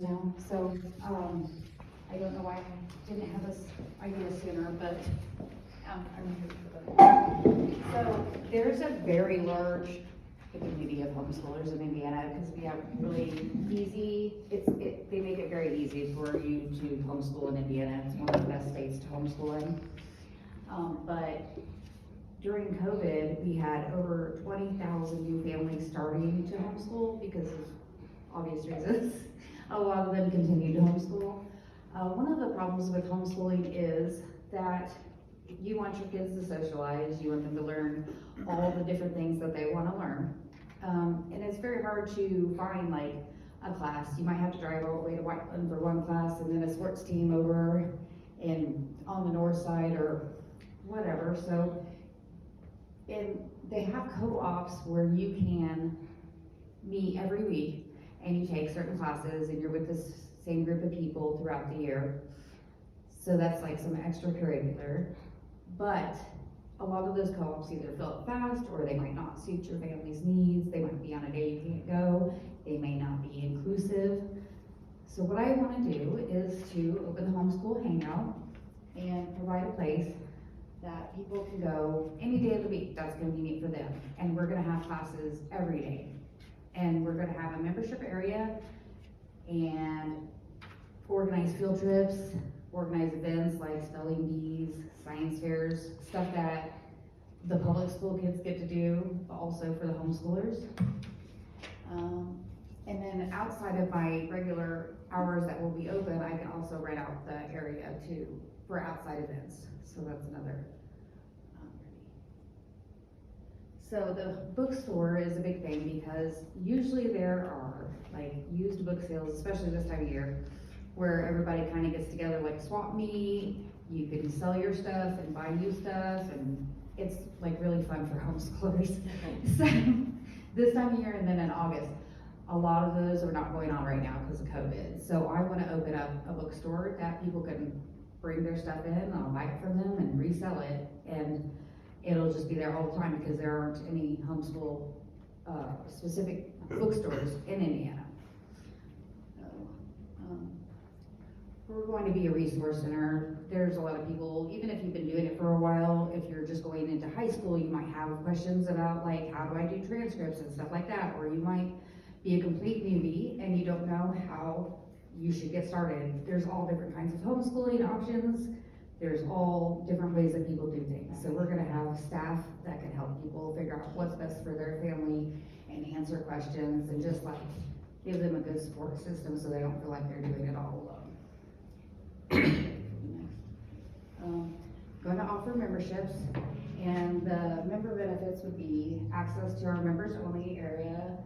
now, so, I don't know why I didn't have this idea sooner, but, I'm here for the. So, there's a very large community of homeschoolers in Indiana, because we have really easy, they make it very easy for you to homeschool in Indiana. It's one of the best states to homeschool in. But during COVID, we had over 20,000 new families starting to homeschool because of obvious reasons. A lot of them continue to homeschool. One of the problems with homeschooling is that you want your kids to socialize, you want them to learn all the different things that they want to learn. And it's very hard to find like a class. You might have to drive all the way to Whiteland for one class and then a sports team over on the north side or whatever. So, and they have co-ops where you can meet every week and you take certain classes and you're with this same group of people throughout the year. So that's like some extracurricular. But a lot of those co-ops either fill up fast or they might not suit your family's needs. They might be on a day you can't go. They may not be inclusive. So what I want to do is to open the homeschool hangout and provide a place that people can go any day of the week that's going to be neat for them. And we're going to have classes every day. And we're going to have a membership area and organize field trips, organize events like spelling bees, science fairs, stuff that the public school kids get to do, but also for the homeschoolers. And then outside of my regular hours that will be open, I can also rent out the area too for outside events. So that's another. So the bookstore is a big thing because usually there are like used book sales, especially this time of year, where everybody kind of gets together like a swap meet. You can sell your stuff and buy new stuff, and it's like really fun for homeschoolers. So this time of year and then in August, a lot of those are not going on right now because of COVID. So I want to open up a bookstore that people can bring their stuff in, and I'll buy it from them and resell it, and it'll just be there all the time because there aren't any homeschool specific bookstores in Indiana. So, we're going to be a resource center. There's a lot of people, even if you've been doing it for a while, if you're just going into high school, you might have questions about like, how do I do transcripts and stuff like that, or you might be a complete newbie and you don't know how you should get started. There's all different kinds of homeschooling options. There's all different ways that people do things. So we're gonna have staff that can help people figure out what's best for their family and answer questions and just like give them a good support system so they don't feel like they're doing it all alone. Going to offer memberships, and the member benefits would be access to our members only area,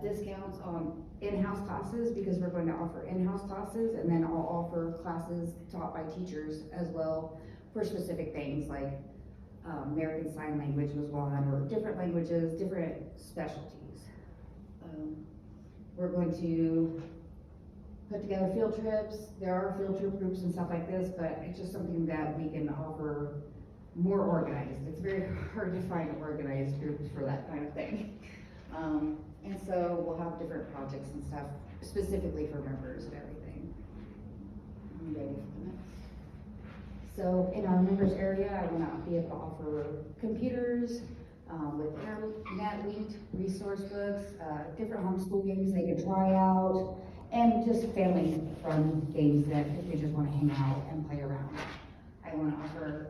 discounts on in-house classes because we're going to offer in-house classes, and then I'll offer classes taught by teachers as well for specific things like American Sign Language was one, or different languages, different specialties. We're going to put together field trips. There are field trip groups and stuff like this, but it's just something that we can offer more organized. It's very hard to find organized groups for that kind of thing. And so we'll have different projects and stuff specifically for members and everything. I'm ready for the next. So in our members area, I want to be able to offer computers with internet-linked resource books, different homeschool games they can try out, and just family-fun games that if they just want to hang out and play around. I want to offer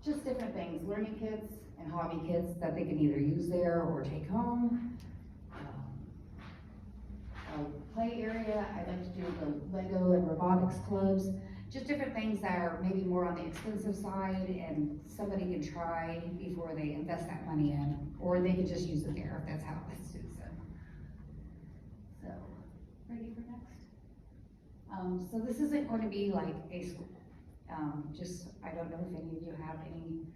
just different things, learning kits and hobby kits that they can either use there or take home. A play area, I'd like to do the Lego and robotics clubs, just different things that are maybe more on the expensive side and somebody can try before they invest that money in, or they could just use it there if that's how it suits them. So, ready for next? So this isn't going to be like a school. I don't know if any of you have any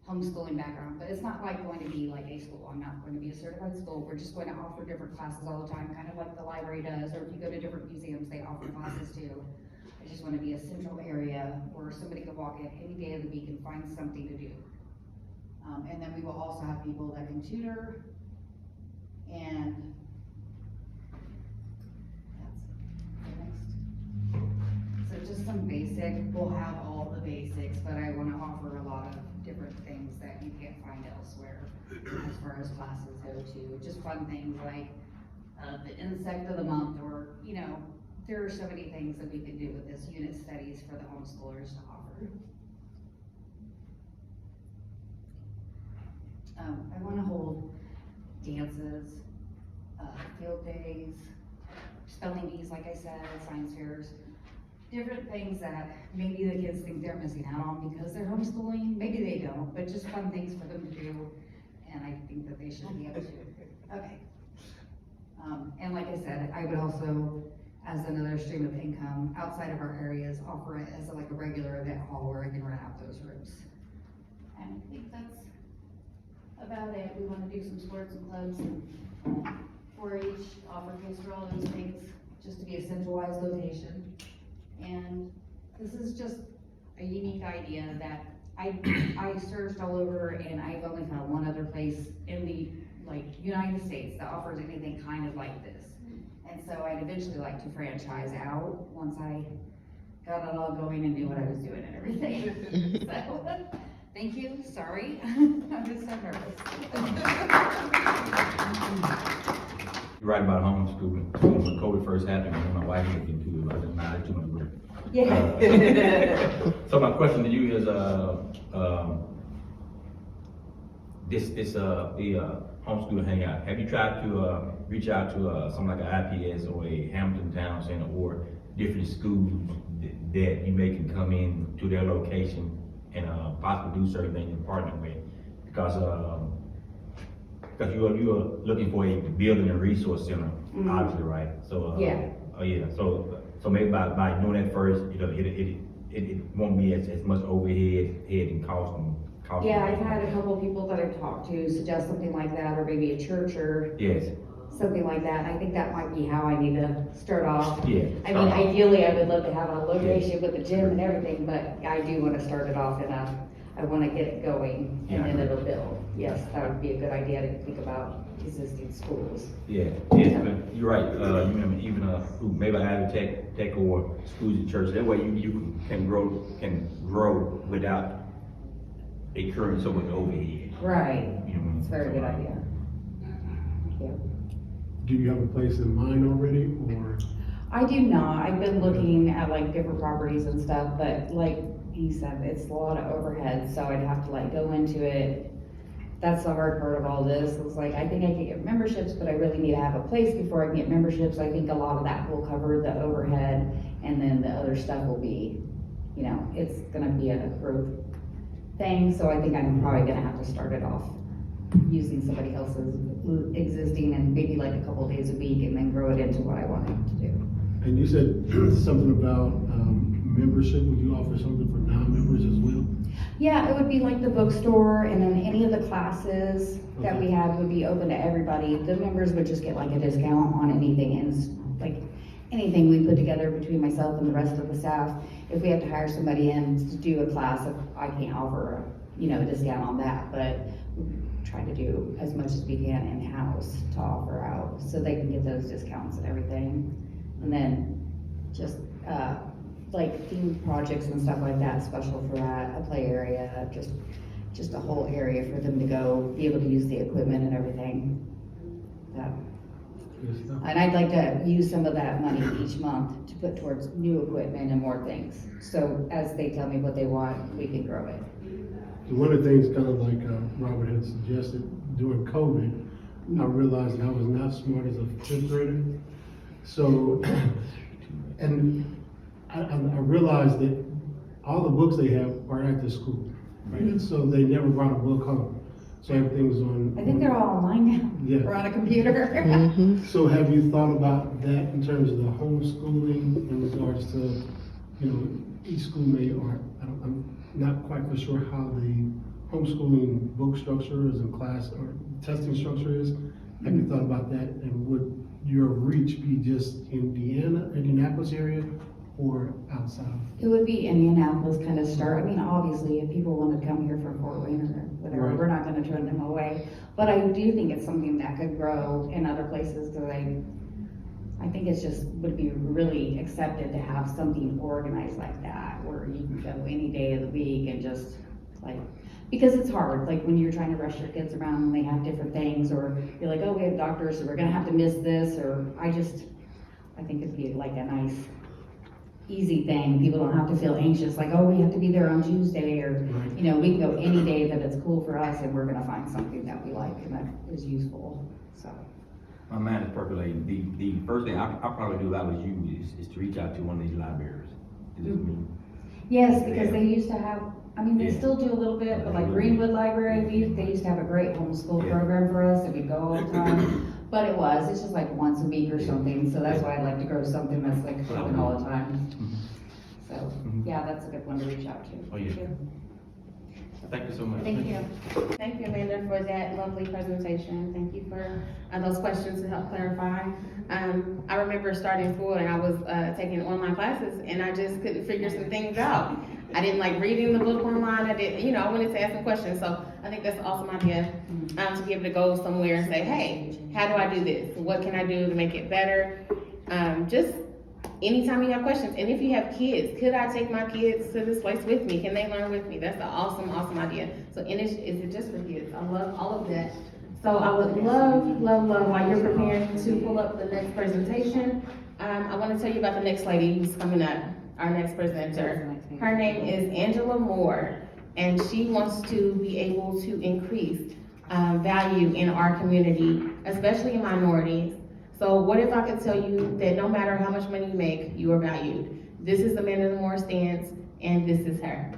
homeschooling background, but it's not like going to be like a school. I'm not going to be a certified school. We're just going to offer different classes all the time, kind of like the library does, or if you go to different museums, they offer classes too. I just want to be a central area where somebody can walk in any day of the week and find something to do. And then we will also have people that can tutor and will have all the basics, but I wanna offer a lot of different things that you can't find elsewhere as far as classes go to. Just fun things like, the insect of the month, or, you know, there are so many things that we can do with this unit studies for the homeschoolers to offer. I wanna hold dances, field days, spelling bees, like I said, science fairs, different things that maybe the kids think they're missing out on because they're homeschooling, maybe they don't, but just fun things for them to do, and I think that they should be able to. Okay. And like I said, I would also, as another stream of income outside of our areas, offer it as like a regular event hall where I can rent out those rooms. And I think that's about it. We want to do some sports and clubs and 4-H, offer kids for all those things, just to be a centralized location. And this is just a unique idea that I searched all over, and I've only found one other place in the United States that offers anything kind of like this. And so I'd eventually like to franchise out once I got it all going and knew what I was doing and everything. So, thank you, sorry, I'm just so nervous. You're right about homeschooling. When COVID first happened, me and my wife looked into it, but I didn't know too much. Yeah. So my question to you is, the homeschool hangout. Have you tried to reach out to something like an IPS or a Hamilton Town Center or different schools that you may can come in to their location and possibly do certain things and partner with? Because you are looking for a building and resource center, obviously, right? So Yeah. Oh yeah. So maybe by doing that first, you know, it won't be as much overhead and cost. Yeah, I've had a couple of people that I've talked to suggest something like that, or maybe a church or Yes. something like that. I think that might be how I need to start off. Yeah. I mean, ideally, I would love to have a location with a gym and everything, but I do want to start it off I want to get it going, and then it'll build. Yes, that would be a good idea to think about existing schools. Yeah, yes, but you're right. You remember even maybe I have tech or schools and churches. That way you can grow without incurring so much overhead. Right. You know, It's a very good idea. Yeah. Do you have a place in mind already, or? I do not. I've been looking at like different properties and stuff, but like he said, it's a lot of overhead, so I'd have to like go into it. That's the hard part of all this. It's like, I think I can get memberships, but I really need to have a place before I can get memberships. I think a lot of that will cover the overhead, and then the other stuff will be, you know, it's gonna be a growth thing, so I think I'm probably gonna have to start it off using somebody else's existing and maybe like a couple days a week, and then grow it into what I want it to do. And you said something about membership. Would you offer something for non-members as well? Yeah, it would be like the bookstore, and then any of the classes that we had would be open to everybody. The members would just get like a discount on anything, and like anything we put together between myself and the rest of the staff. If we have to hire somebody in to do a class, I can't offer a discount on that, but we try to do as much as we can in-house to offer out, so they can get those discounts and everything. And then just like themed projects and stuff like that, special for that, a play area, just a whole area for them to go, be able to use the equipment and everything. Yeah. Good stuff. And I'd like to use some of that money each month to put towards new equipment and more things. So as they tell me what they want, we can grow it. One of the things, kind of like Robert had suggested, during COVID, I realized that I was not smart as a fifth grader. So, and I realized that all the books they have are at the school, right? So they never brought a book home. So everything's on. I think they're all online now, Yeah. or on a computer. So have you thought about that in terms of the homeschooling in regards to, each school may, or I'm not quite for sure how the homeschooling book structure is and class or testing structure is. Have you thought about that, and would your reach be just Indianapolis area or outside? It would be Indianapolis kind of start. I mean, obviously, if people wanted to come here from Fort Wayne or whatever, Right. we're not gonna turn them away. But I do think it's something that could grow in other places, because I think it's just, would be really accepted to have something organized like that, where you can go any day of the week and just like, because it's hard, like when you're trying to rush your kids around and they have different things, or you're like, oh, we have doctors, so we're gonna have to miss this, or I think it'd be like a nice, easy thing. People don't have to feel anxious, like, oh, we have to be there on Tuesday, or, Right. you know, we can go any day that it's cool for us and we're gonna find something that we like and that is useful, so. My mind is percolating. The first thing I'll probably do if I was you is to reach out to one of these libraries. Is this me? Yes, because they used to have, I mean, they Yeah. still do a little bit, but like Greenwood Library, they used to have a great homeschool Yeah. program for us, and we'd go all the time. But it's just like once a week or something, so that's why I'd like to go to something that's like open all the time. So, yeah, that's a good one to reach out to. Oh, yeah. Thank you so much. Thank you. Thank you, Amanda, for that lovely presentation. Thank you for those questions to help clarify. I remember starting school and I was taking online classes and I just couldn't figure some things out. I didn't like reading the book online. I wanted to ask some questions. So I think that's an awesome idea to be able to go somewhere and say, hey, how do I do this? What can I do to make it better? Just anytime you have questions, and if you have kids, could I take my kids to this place with me? Can they learn with me? That's an awesome, awesome idea. So, is it just for kids? I love all of that. So I would love, while you're preparing to pull up the next presentation, I want to tell you about the next lady who's coming up, our next presenter. Her name is Angela Moore, and she wants to be able to increase value in our community, especially in minorities. So what if I could tell you that no matter how much money you make, you are valued? This is Amanda Moore stance, and this is her.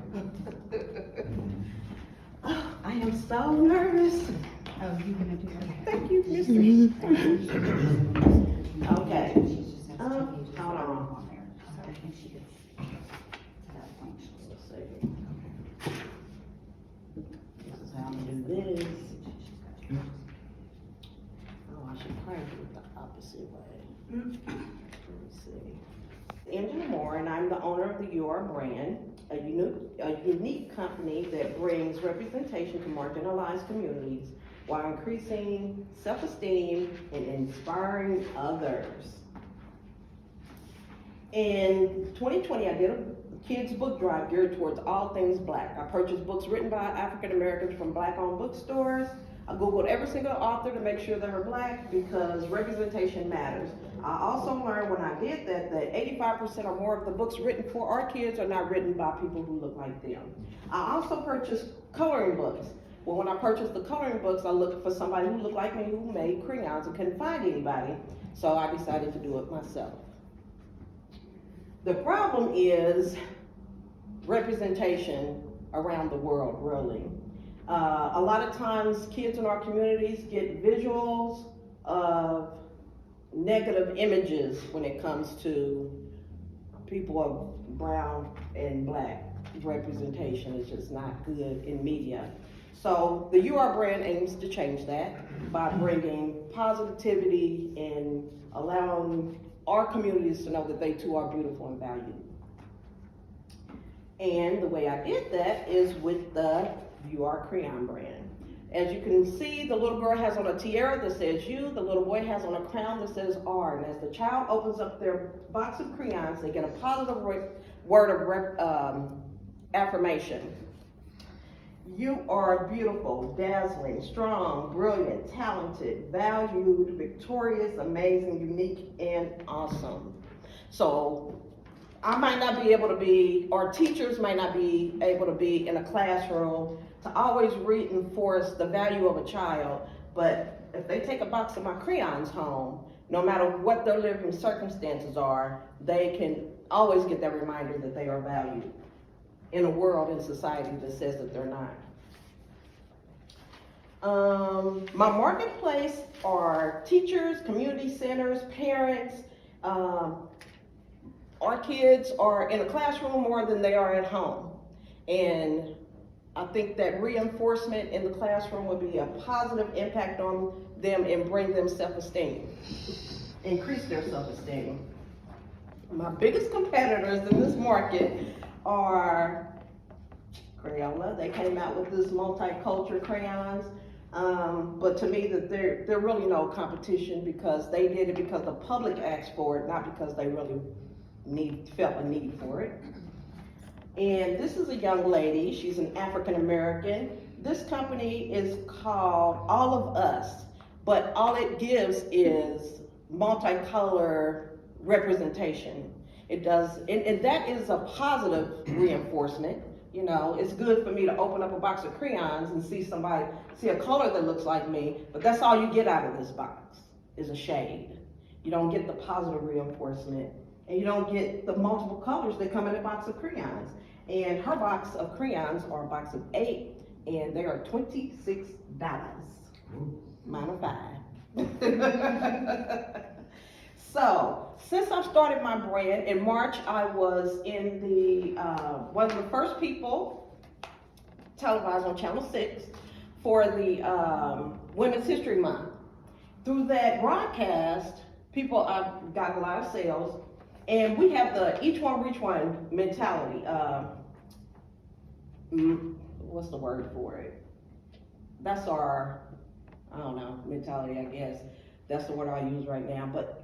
I am so nervous. Oh, you're gonna do that. Thank you, Mr. Okay. Hold on. I think she gets to that point. Let's see. This. Oh, I should probably do it the opposite way. Let me see. Angela Moore, and I'm the owner of the UR brand, a unique company that brings representation to marginalized communities while increasing self-esteem and inspiring others. In 2020, I did a kids book drive geared towards all things Black. I purchased books written by African Americans from Black-owned bookstores. I Googled every single author to make sure they were Black because representation matters. I also learned when I did that 85% or more of the books written for our kids are not written by people who look like them. I also purchased coloring books. Well, when I purchased the coloring books, I looked for somebody who looked like me who made crayons and couldn't find anybody, so I decided to do it myself. The problem is representation around the world, really. A lot of times kids in our communities get visuals of negative images when it comes to people of brown and Black. Representation is just not good in media. So the UR brand aims to change that by bringing positivity and allowing our communities to know that they too are beautiful and valued. And the way I did that is with the UR crayon brand. As you can see, the little girl has on a tiara that says U, the little boy has on a crown that says R, and as the child opens up their box of crayons, they get a positive word of affirmation. You are beautiful, dazzling, strong, brilliant, talented, valued, victorious, amazing, unique, and awesome. So I might not be able to be, or teachers might not be able to be in a classroom to always reinforce the value of a child, but if they take a box of my crayons home, no matter what their living circumstances are, they can always get that reminder that they are valued in a world and society that says that they're not. My marketplace are teachers, community centers, parents. Our kids are in a classroom more than they are at home. And I think that reinforcement in the classroom would be a positive impact on them and bring them self-esteem, increase their self-esteem. My biggest competitors in this market are Crayola. They came out with this multicultural crayons. But to me, that they're really no competition because they did it because the public asked for it, not because they really felt a need for it. And this is a young lady, she's an African American. This company is called All of Us, but all it gives is multicolor representation. It does, and that is a positive reinforcement. You know, it's good for me to open up a box of crayons and see a color that looks like me, but that's all you get out of this box, is a shade. You don't get the positive reinforcement, and you don't get the multiple colors that come in a box of crayons. And her box of crayons are a box of 8, and they are $26, mine are $5. So, since I've started my brand, in March I was in one of the first people televised on Channel 6 for the Women's History Month. Through that broadcast, I've got a lot of sales, and we have the each one reach one mentality. What's the word for it? That's our, I don't know, mentality, I guess. That's the word I use right now, but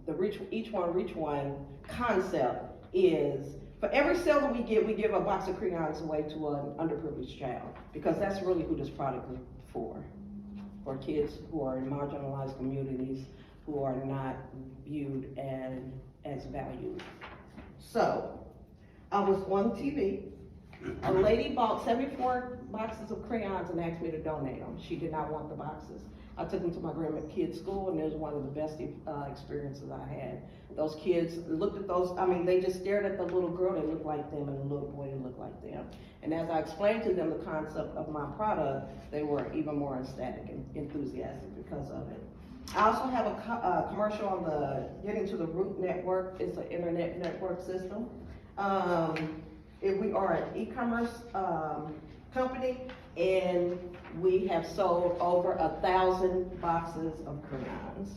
the each one reach one concept is, for every sale that we give a box of crayons away to an underprivileged child, because that's really who this product is for kids who are in marginalized communities, who are not viewed as valued. So, I was on TV. A lady bought 74 boxes of crayons and asked me to donate them. She did not want the boxes. I took them to my grandkids' school, and it was one of the best experiences I had. Those kids looked at those, they just stared at the little girl that looked like them and the little boy that looked like them. And as I explained to them the concept of my product, they were even more ecstatic and enthusiastic because of it. I also have a commercial on the Getting to the Root Network. It's an internet network system. We are an e-commerce company, and we have sold over 1,000 boxes of crayons.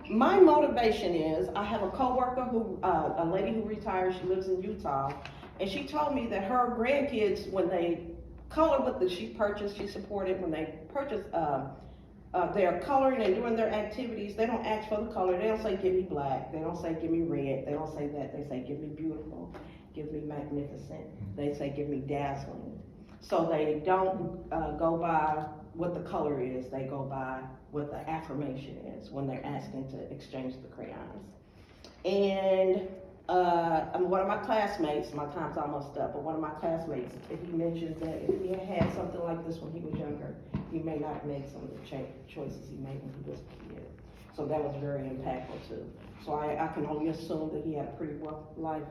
My motivation is, I have a coworker a lady who retired, she lives in Utah, and she told me that her grandkids, when they color with she supported, when they purchase, they're coloring and doing their activities, they don't ask for the color. They don't say, give me black. They don't say, give me red. They don't say that. They say, give me beautiful. Give me magnificent. They say, give me dazzling. So they don't go by what the color is. They go by what the affirmation is when they're asking to exchange the crayons. And one of my classmates, my time's almost up, but one of my classmates, he mentioned that if he had something like this when he was younger, he may not make some of the choices he made when he was a kid. So that was very impactful too. So I can only assume that he had a pretty rough life,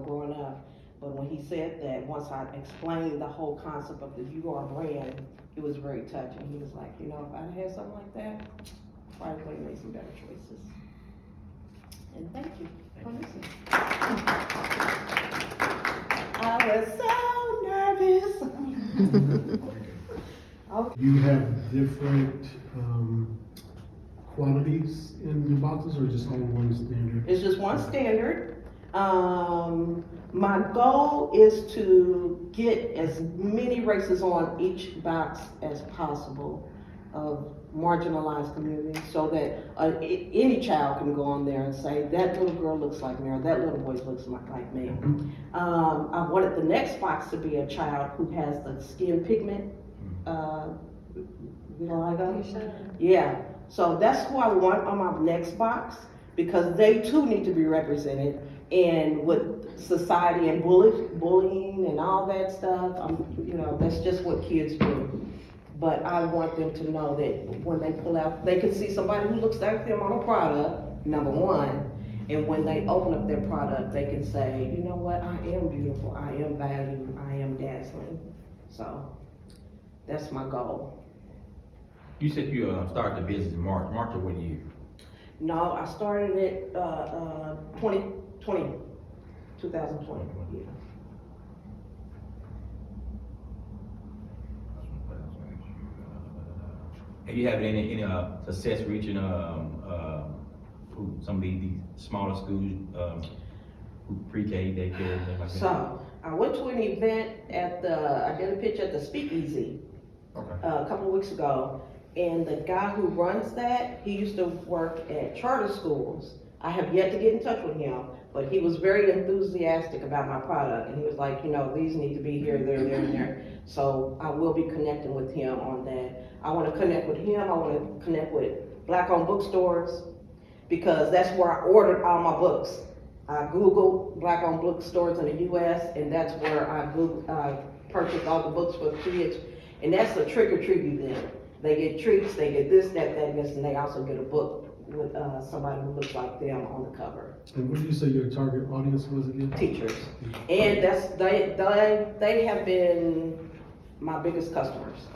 growing up. But when he said that, once I explained the whole concept of the You Are brand, it was very touching. He was like, if I'd had something like that, I probably would have made some better choices. And thank you for listening. I was so nervous. Okay. You have different quantities in your boxes, or just all one standard? It's just one standard. My goal is to get as many races on each box as possible of marginalized communities, so that any child can go on there and say, that little girl looks like me, or that little boy looks like me. I wanted the next box to be a child who has the skin pigment. Yeah, so that's who I want on my next box, because they too need to be represented. And with society and bullying and all that stuff, that's just what kids do. But I want them to know that when they pull out, they can see somebody who looks like them on a product, number one. And when they open up their product, they can say, you know what, I am beautiful, I am valued, I am dazzling. So that's my goal. You said you started the business in March. March of what year? No, I started it 2020. Yeah. Have you had any success reaching some of these smaller schools, pre-K, daycare, things like that? So I went to an event I did a pitch at the Speakeasy Okay. a couple of weeks ago, and the guy who runs that, he used to work at charter schools. I have yet to get in touch with him, but he was very enthusiastic about my product, and he was like, these need to be here, there, and there. So I will be connecting with him on that. I wanna connect with him, I wanna connect with Black-owned bookstores, because that's where I ordered all my books. I Googled Black-owned bookstores in the US, and that's where I purchased all the books for the kids. And that's a trick-or-treat event. They get treats, they get this, that, and this, and they also get a book with somebody who looks like them on the cover. And what did you say your target audience was again? Teachers. And they have been my biggest customers.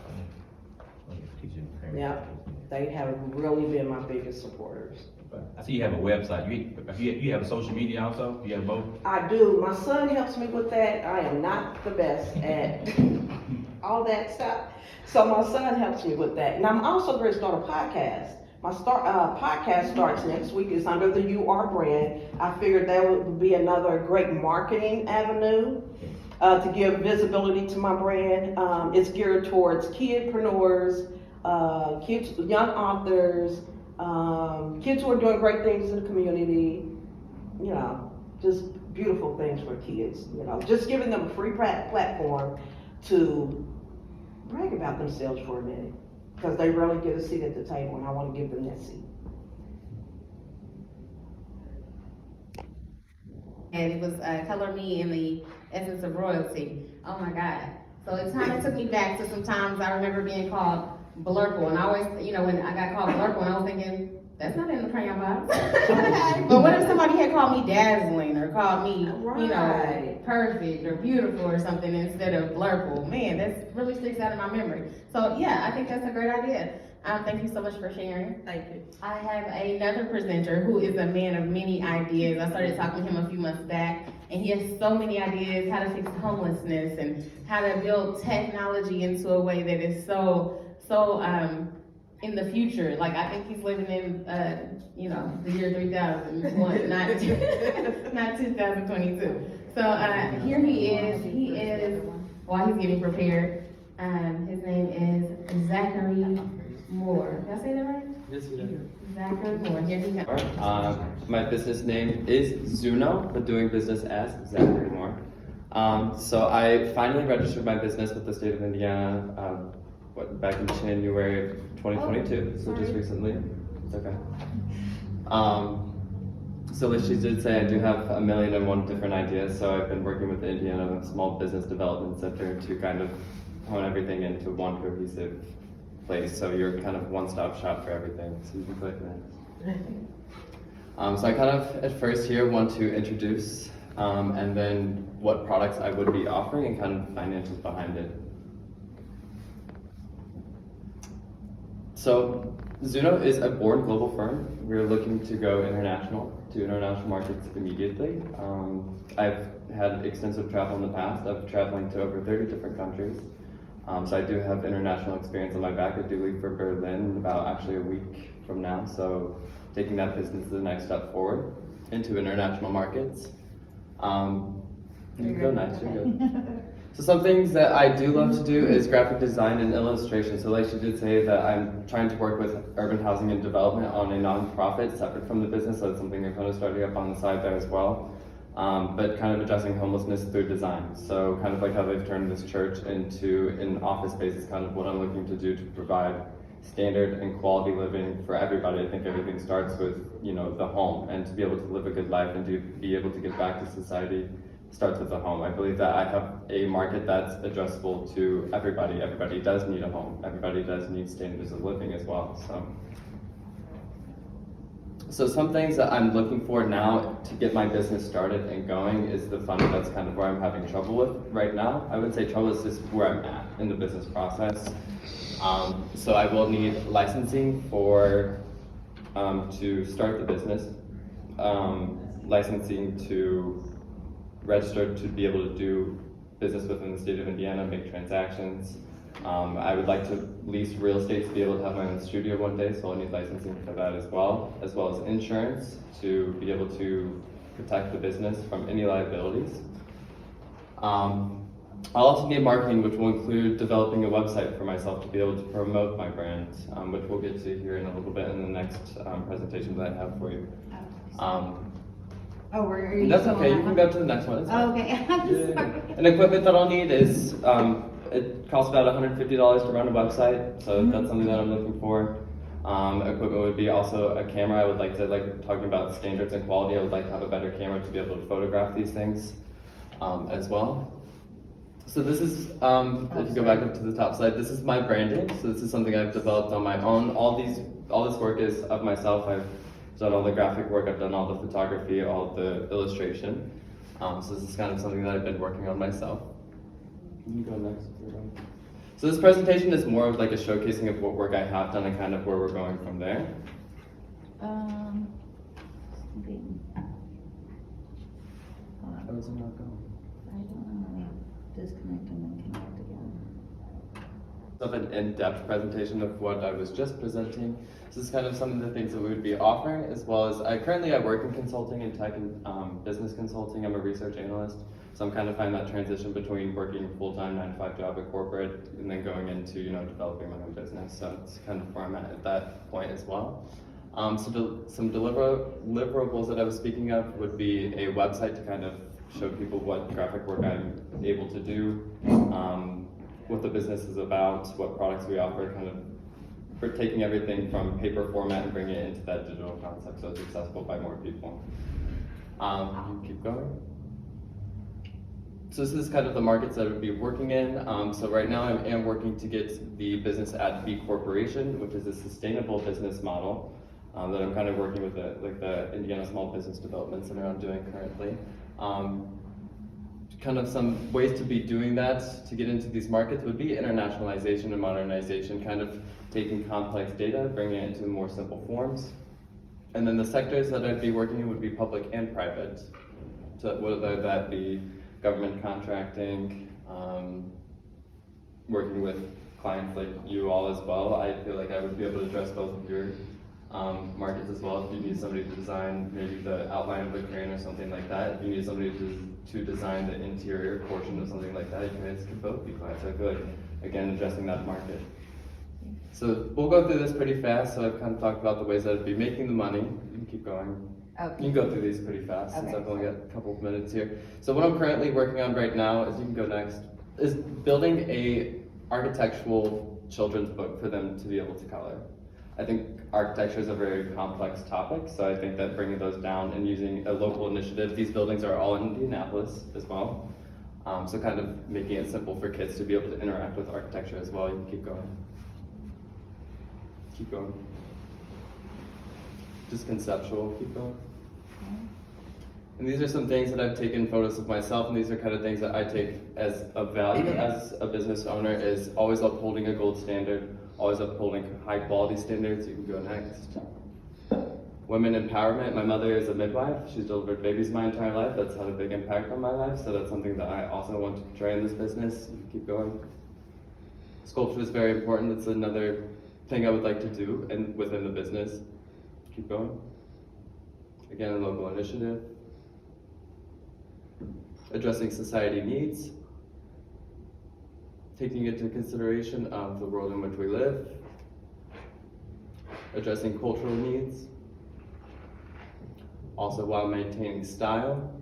Yeah, they have really been my biggest supporters. I see you have a website. You have a social media also? You have both? I do. My son helps me with that. I am not the best at all that stuff. So my son helps me with that. And I'm also going to start a podcast. My podcast starts next week. It's under the You Are brand. I figured that would be another great marketing avenue to give visibility to my brand. It's geared towards kidpreneurs, kids, young authors, kids who are doing great things in the community, just beautiful things for kids, just giving them a free platform to brag about themselves for a minute, because they rarely get a seat at the table, and I want to give them that seat. And it was Color Me in the Essence of Royalty. Oh my God. So it kind of took me back to some times I remember being called Blurple, and I always, when I got called Blurple, I was thinking, that's not in the crayon box. But what if somebody had called me dazzling or called me, perfect or beautiful or something instead of Blurple? Man, that really sticks out in my memory. So yeah, I think that's a great idea. Thank you so much for sharing. Thank you. I have another presenter who is a man of many ideas. I started talking to him a few months back, and he has so many ideas: how to fix homelessness and how to build technology into a way that is so in the future. Like, I think he's living in, the year 3001, not 2022. So here he is, while he's getting prepared, his name is Zachary Moore. Did I say that right? Yes, you did. Zachary Moore, here he comes. My business name is Zuno, but doing business as Zachary Moore. So I finally registered my business with the state of Indiana, back in January of 2022, so just recently. It's okay. So like she did say, I do have 1,000,001 different ideas, so I've been working with the Indiana Small Business Development Center to kind of hone everything into one cohesive place, so you're kind of one-stop shop for everything, so you can click next. So I kind of, at first here, want to introduce and then what products I would be offering and kind of financials behind it. So Zuno is a born global firm. We're looking to go to international markets immediately. I've had extensive travel in the past. I've traveling to over 30 different countries. So I do have international experience on my back. I do leave for Berlin in about actually a week from now. So taking that business to the next step forward into international markets. You go next, you're good. So some things that I do love to do is graphic design and illustration. So like she did say that I'm trying to work with urban housing and development on a non-profit separate from the business. So that's something I'm kind of starting up on the side there as well. But kind of addressing homelessness through design. So kind of like how they've turned this church into an office space is kind of what I'm looking to do to provide standard and quality living for everybody. I think everything starts with, the home, and to be able to live a good life and to be able to give back to society starts with the home. I believe that I have a market that's addressable to everybody. Everybody does need a home. Everybody does need standards of living as well. So some things that I'm looking for now to get my business started and going is the funding. That's kind of where I'm having trouble with right now. I wouldn't say trouble, it's just where I'm at in the business process. So I will need licensing to start the business, licensing to register to be able to do business within the state of Indiana, make transactions. I would like to lease real estate to be able to have my own studio one day, so I'll need licensing for that as well as insurance to be able to protect the business from any liabilities. I'll also need marketing, which will include developing a website for myself to be able to promote my brand, which we'll get to here in a little bit in the next presentation that I have for you. Oh, are you That's still on okay, that you can one? go to the next one. It's fine. Oh, okay, I'm sorry. And equipment that I'll need is, it costs about $150 to run a website, so that's something that I'm looking for. Equipment would be also a camera. I would like to, like talking about standards and quality, I would like to have a better camera to be able to photograph these things as well. So this is, if you go back up to the top slide, this is my branding. So this is something I've developed on my own. All this work is of myself. I've done all the graphic work, I've done all the photography, all the illustration. So this is kind of something that I've been working on myself. You can go next. So this presentation is more of like a showcasing of what work I have done and kind of where we're going from there. Something. How is it not going? I don't know, disconnect and then connect again. Of an in-depth presentation of what I was just presenting. This is kind of some of the things that we would be offering, as well as I work in consulting and tech and business consulting. I'm a research analyst, so I'm kind of finding that transition between working a full-time 9-to-5 job at corporate and then going into developing my own business. So it's kind of where I'm at that point as well. So some deliverables that I was speaking of would be a website to kind of show people what graphic work I'm able to do, what the business is about, what products we offer, kind of for taking everything from paper format and bringing it into that digital concept so it's accessible by more people. You keep going. So this is kind of the markets that I would be working in. So right now I am working to get the business at B Corporation, which is a sustainable business model that I'm kind of working with the Indiana Small Business Development Center I'm doing currently. Kind of some ways to be doing that to get into these markets would be internationalization and modernization, kind of taking complex data, bringing it into more simple forms. And then the sectors that I'd be working in would be public and private. So whether that be government contracting, working with clients like you all as well. I feel like I would be able to address both of your markets as well. If you need somebody to design maybe the outline of a crane or something like that, if you need somebody to design the interior portion of something like that, you guys could both be clients. So I feel like, again, addressing that market. So we'll go through this pretty fast. So I've kind of talked about the ways that I'd be making the money. You can keep going. Okay. You can go through these pretty fast since Okay. I've only got a couple of minutes here. So what I'm currently working on right now is, you can go next, is building a architectural children's book for them to be able to color. I think architecture is a very complex topic, so I think that bringing those down and using a local initiative, these buildings are all in Indianapolis as well. So kind of making it simple for kids to be able to interact with architecture as well. You can keep going. Keep going. Just conceptual, keep going. And these are some things that I've taken photos of myself, and these are kind of things that I take as a value as a business owner, is always upholding a gold standard, always upholding high quality standards. You can go next. Women empowerment. My mother is a midwife. She's delivered babies my entire life. That's had a big impact on my life, so that's something that I also want to portray in this business. You can keep going. Sculpture is very important. It's another thing I would like to do within the business. Keep going. Again, a local initiative. Addressing society needs. Taking into consideration of the world in which we live. Addressing cultural needs. Also while maintaining style.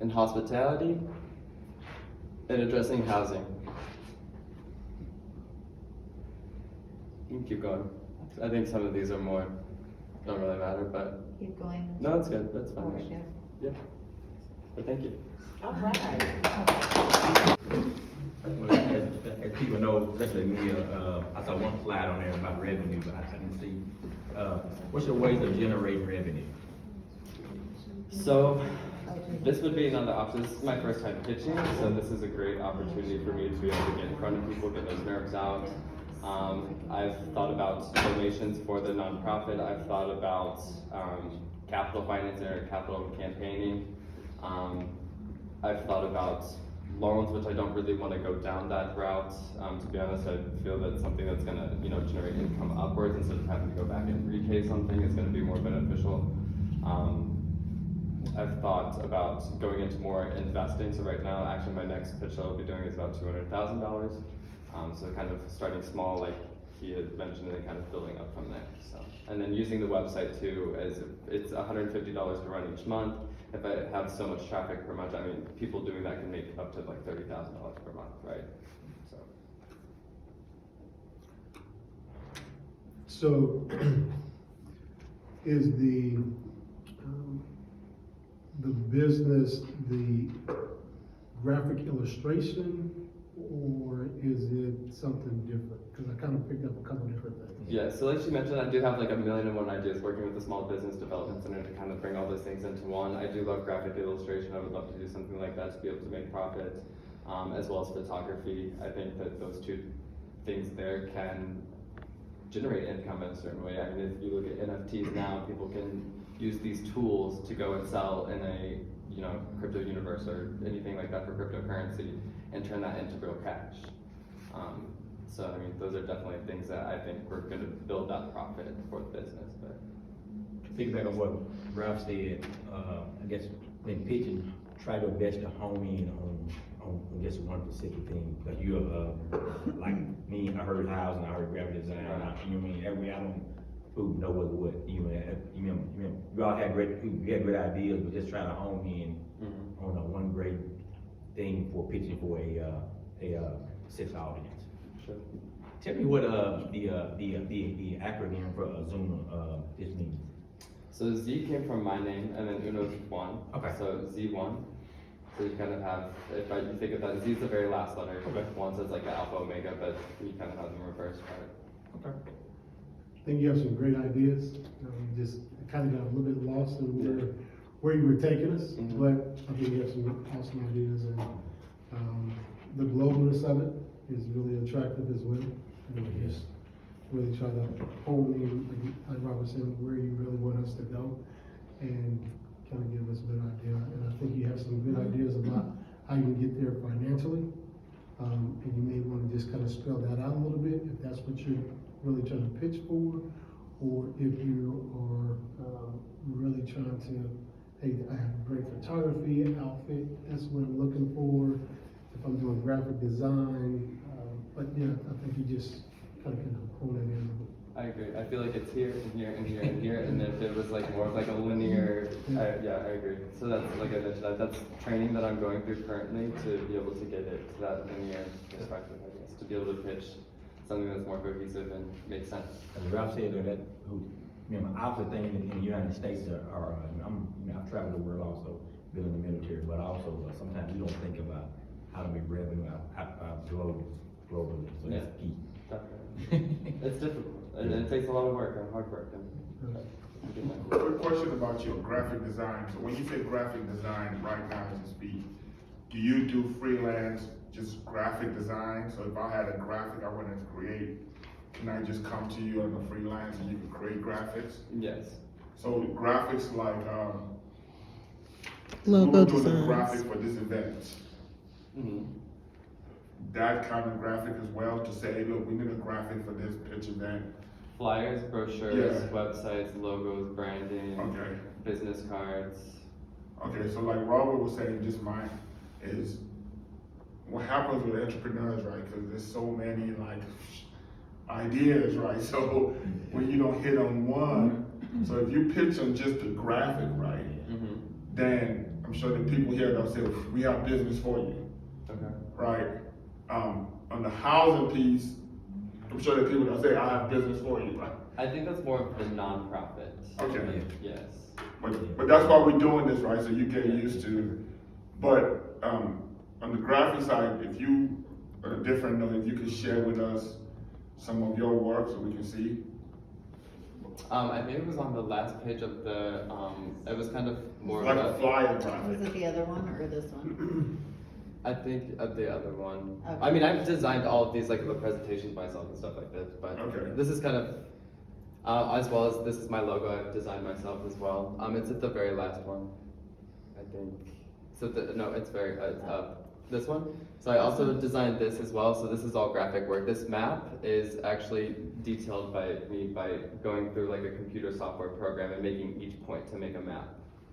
And hospitality. And addressing housing. You can keep going. I think some of these are more, don't really matter, but Keep going. no, it's good, that's Oh, fine. yeah. Yeah, but thank you. All right. Well, as people know, especially me, I saw one slide on there about revenue, but I didn't see, what's your ways of generating revenue? So, this would be another option. This is my first time pitching, so this is a great opportunity for me to be able to get in front of people, get those nerves out. I've thought about donations for the nonprofit. I've thought about capital financing or capital campaigning. I've thought about loans, which I don't really want to go down that route. To be honest, I feel that something that's going to, generate income upwards instead of having to go back and repay something is going to be more beneficial. I've thought about going into more investing. So right now, actually, my next pitch that I'll be doing is about $200,000. So kind of starting small, like he had mentioned, and then kind of building up from there. So, and then using the website too, as it's $150 to run each month. If I have so much traffic per month, I mean, people doing that can make up to like $30,000 per month, right? So, is the business the graphic illustration, or is it something different? Because I kind of picked up a couple different things. Yeah, so like she mentioned, I do have like 1,000,001 ideas working with the Small Business Development Center to kind of bring all those things into one. I do love graphic illustration. I would love to do something like that to be able to make profit, as well as photography. I think that those two things there can generate income in a certain way. I mean, if you look at NFTs now, people can use these tools to go and sell in a crypto universe or anything like that for cryptocurrency and turn that into real cash. So I mean, those are definitely things that I think we're going to build that profit for the business. But Piggyback on what Ralph said, I guess when pitching, try your best to home in on just one specific thing. Because you're like me, I heard housing, I heard graphic design, you know what I mean? That way I don't know what you all had great ideas, but just try to home in on one great thing for pitching for a six audience. sure. Tell me what the acronym for Zoom this means. So Z came from my name, and then Uno's one. Okay. So Z1. So you kind of have, if you think of that, Z is the very last letter. Okay. One says like the alpha omega, but you kind of have them reversed part. Okay. I think you have some great ideas. Just kind of got a little bit lost in where you were taking us, Mhm. but I think you have some awesome ideas, and the globalness of it is really attractive as well. Just really try to hone in, like Robert said, where you really want us to go, and kind of give us a good idea. And I think you have some good ideas about how you can get there financially, and you may want to just kind of spell that out a little bit if that's what you're really trying to pitch for, or if you are really trying to, hey, I have great photography, outfit, that's what I'm looking for. If I'm doing graphic design, but yeah, I think you just kind of can hone it in. I agree. I feel like it's here and here and here and here, and if it was like more of like a linear, I agree. So that's like I mentioned, that's training that I'm going through currently to be able to get it to that linear perspective, I guess, to be able to pitch something that's more cohesive and makes sense. As Ralph said, opposite thing in the United States are I've traveled the world also, been in the military, but also sometimes we don't think about how to make revenue globally. So that's key. Definitely. It's difficult, and it takes a lot of work and hard work. Quick question about your graphic design. So when you say graphic design right now as you speak, do you do freelance, just graphic design? So if I had a graphic I wanted to create, can I just come to you on the freelance and you can create graphics? Yes. So graphics like, Logo we were doing a designs. graphic for this event. Mm-hmm. That kind of graphic as well, to say, hey, look, we need a graphic for this pitch event. Flyers, brochures, Yeah. websites, logos, branding, Okay. business cards. Okay, so like Robert was saying, just mine is what happens with entrepreneurs, right? Because there's so many like ideas, right? So when you don't hit on one, so if you pitch on just the graphic, right, Mm-hmm. then I'm sure the people here they'll say, we have business for you, Okay. right? On the housing piece, I'm sure the people that say, I have business for you, right? I think that's more of the nonprofit. Okay. Yes. But that's why we're doing this, right? So you get used to. But on the graphic side, if you, on a different note, if you could share with us some of your work so we can see. I think it was on the last page of the. It was kind of more Like of a flyer Was graphic. it the other one or this one? I think of the other one. Okay. I mean, I've designed all of these like the presentations myself and stuff like this, but Okay. this is kind of as well as this is my logo I've designed myself as well. It's at the very last one, I think. So no, it's very it's up. This one. So I also designed this as well. So this is all graphic work. This map is actually detailed by me by going through like a computer software program and making each point to make a map.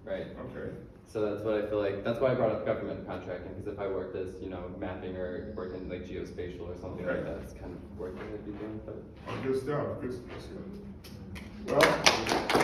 right? Okay. So that's what I feel like, that's why I brought up government contracting, because if I worked as, you know, mapping or worked in like geospatial or something like that, it's kind of work that I'd be doing, but. Oh, good stuff, good stuff. Well,